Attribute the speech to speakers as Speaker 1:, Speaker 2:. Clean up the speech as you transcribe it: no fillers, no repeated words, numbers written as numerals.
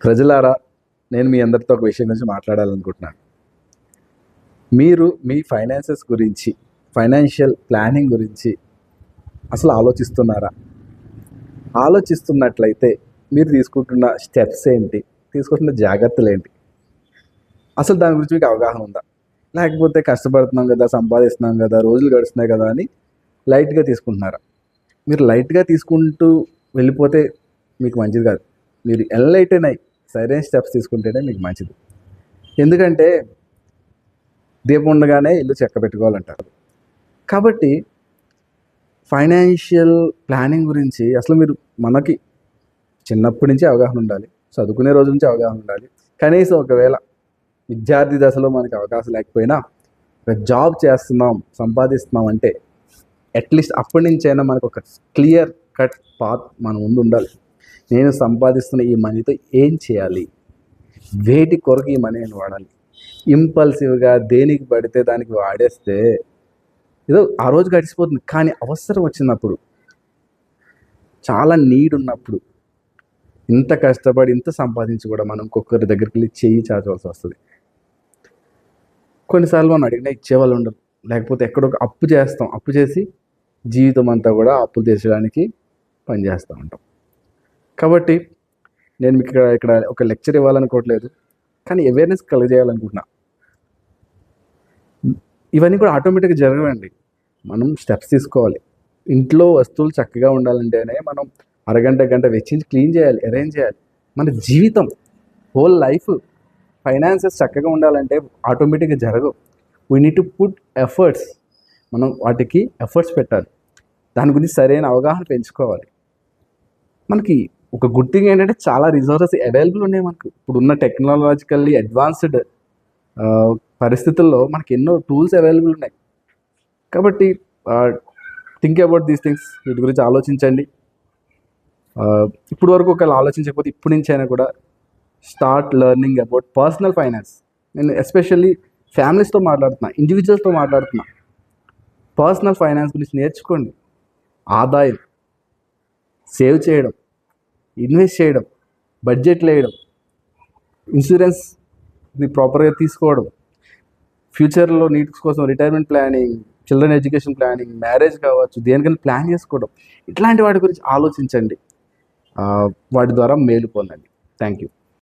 Speaker 1: ప్రజలారా, నేను మీ అందరితో ఒక విషయం గురించి మాట్లాడాలనుకుంటున్నాను. మీరు మీ ఫైనాన్సెస్ గురించి, ఫైనాన్షియల్ ప్లానింగ్ గురించి అసలు ఆలోచిస్తున్నారా? ఆలోచిస్తున్నట్లయితే మీరు తీసుకుంటున్న స్టెప్స్ ఏంటి? తీసుకుంటున్న జాగ్రత్తలు ఏంటి? అసలు దాని గురించి మీకు అవగాహన ఉందా? లేకపోతే కష్టపడుతున్నాం కదా, సంపాదిస్తున్నాం కదా, రోజులు గడుస్తున్నాయి కదా అని లైట్గా తీసుకుంటున్నారా? మీరు లైట్గా తీసుకుంటూ వెళ్ళిపోతే మీకు మంచిది కాదు. మీరు ఎన్లైటెన్ అయ్యి సరైన స్టెప్స్ తీసుకుంటేనే మీకు మంచిది. ఎందుకంటే దీపం ఉండగానే ఇల్లు చెక్క పెట్టుకోవాలంటారు. కాబట్టి ఫైనాన్షియల్ ప్లానింగ్ గురించి అసలు మనకి చిన్నప్పటి నుంచి అవగాహన ఉండాలి. చదువుకునే రోజు నుంచి అవగాహన ఉండాలి. కనీసం ఒకవేళ విద్యార్థి దశలో మనకి అవకాశం లేకపోయినా జాబ్ చేస్తున్నాం, సంపాదిస్తున్నాం అంటే అట్లీస్ట్ అప్పటి నుంచైనా మనకు ఒక క్లియర్ కట్ పాత్ మన ముందు ఉండాలి. నేను సంపాదిస్తున్న ఈ మనీతో ఏం చేయాలి? వేటి కొరకు ఈ మనీ నేను వాడాలి? ఇంపల్సివ్గా దేనికి పడితే దానికి వాడేస్తే ఏదో ఆ రోజు గడిచిపోతుంది. కానీ అవసరం వచ్చినప్పుడు, చాలా నీడ్ ఉన్నప్పుడు, ఇంత కష్టపడి ఇంత సంపాదించి కూడా మనం ఇంకొకరి దగ్గరికి వెళ్ళి చెయ్యి చాచవలసి వస్తుంది. కొన్నిసార్లు మనం అడిగినా ఇచ్చేవాళ్ళు ఉండరు. లేకపోతే ఎక్కడో ఒక అప్పు చేస్తాం. అప్పు చేసి జీవితం అంతా కూడా అప్పులు తీర్చడానికి పనిచేస్తూ ఉంటాం. కాబట్టి నేను మీకు ఇక్కడ ఒక లెక్చర్ ఇవ్వాలనుకోవట్లేదు, కానీ అవేర్నెస్ కలుగజేయాలనుకుంటున్నా. ఇవన్నీ కూడా ఆటోమేటిక్గా జరగవండి. మనం స్టెప్స్ తీసుకోవాలి. ఇంట్లో వస్తువులు చక్కగా ఉండాలంటేనే మనం అరగంట గంట వెచ్చించి క్లీన్ చేయాలి, అరేంజ్ చేయాలి. మన జీవితం, హోల్ లైఫ్, ఫైనాన్సెస్ చక్కగా ఉండాలంటే ఆటోమేటిక్గా జరగవు. We need to put efforts. మనం వాటికి ఎఫర్ట్స్ పెట్టాలి. దాని గురించి సరైన అవగాహన పెంచుకోవాలి. మనకి ఒక గుడ్ థింగ్ ఏంటంటే చాలా రిసోర్సెస్ అవైలబుల్ ఉన్నాయి మనకు. ఇప్పుడున్న టెక్నాలజికల్లీ అడ్వాన్స్డ్ పరిస్థితుల్లో మనకి ఎన్నో టూల్స్ అవైలబుల్ ఉన్నాయి. కాబట్టి థింక్ అబౌట్ దీస్ థింగ్స్. వీటి గురించి ఆలోచించండి. ఇప్పుడు వరకు ఒకవేళ ఆలోచించకపోతే ఇప్పటి నుంచి అయినా కూడా start learning about personal finance. నేను ఎస్పెషల్లీ ఫ్యామిలీస్తో మాట్లాడుతున్నా, ఇండివిజువల్స్తో మాట్లాడుతున్నా. పర్సనల్ ఫైనాన్స్ గురించి నేర్చుకోండి. ఆదాయం, సేవ్ చేయడం, ఇన్వెస్ట్ చేయడం, బడ్జెట్లు వేయడం, ఇన్సూరెన్స్ని ప్రాపర్గా తీసుకోవడం, ఫ్యూచర్లో నీడ్స్ కోసం retirement planning, children education planning, marriage కావచ్చు, దేనికైనా ప్లాన్ చేసుకోవడం, ఇట్లాంటి వాటి గురించి ఆలోచించండి. వాటి ద్వారా మేలు పొందండి. Thank you.